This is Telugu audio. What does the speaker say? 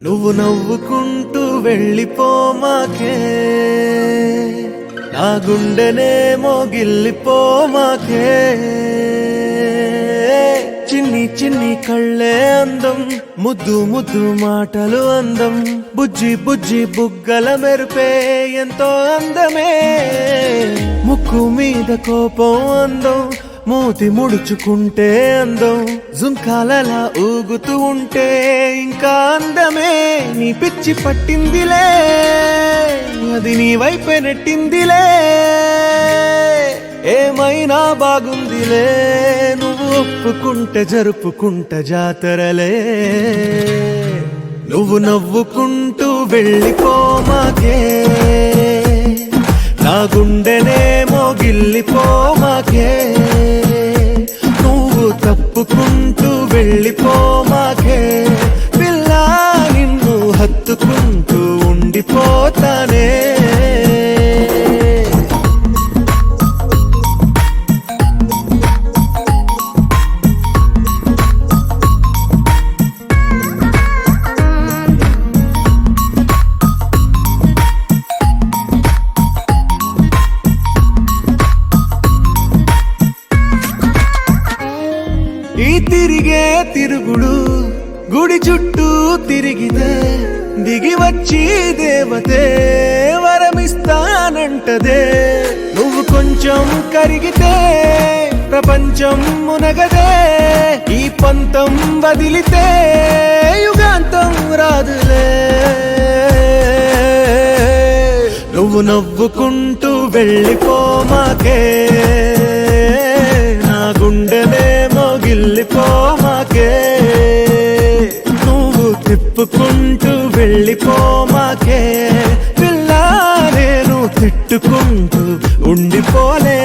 నువ్వు నవ్వుకుంటూ వెళ్ళిపోమాకే, నా గుండెనేమో గిల్లిపోమాకే. చిన్ని చిన్ని కళ్ళే అందం, ముద్దు ముద్దు మాటలు అందం, బుజ్జి బుజ్జి బుగ్గల మెరుపే ఎంతో అందమే. ముక్కు మీద కోపం అందం, మూతి ముడుచుకుంటే అందం, జుంకాలలా ఊగుతూ ఉంటే ఇంకా అందమే. నీ పిచ్చి పట్టిందిలే, అది నీ వైపే నెట్టిందిలే. ఏమైనా బాగుందిలే, నువ్వు ఒప్పుకుంటే జరుపుకుంటే జాతరలే. నువ్వు నవ్వుకుంటూ వెళ్ళిపోమాకే, నా గుండెనేమో గిల్లిపోమాకే. నువ్వు తప్పుకుంటూ వెళ్ళిపోమాకే, పిల్ల నిన్ను హత్తుకుంటూ ఉండిపోతానే. ఈ తిరిగే తిరుగుడు గుడి చుట్టూ తిరిగితే, దిగి వచ్చి దేవతే వరమిస్తానంటదే. నువ్వు కొంచెం కరిగితే ప్రపంచం మునగదే. ఈ పంతం వదిలితే యుగాంతం రాదులే. నువ్వు నవ్వుకుంటూ వెళ్ళిపోమాకే, నా గుండెనేమో గిల్లిపోమాకే. నువ్వు తిప్పుకుంటూ వెళ్ళిపోమాకే, పిల్ల నేను తిట్టుకుంటూ ఉండిపోలే.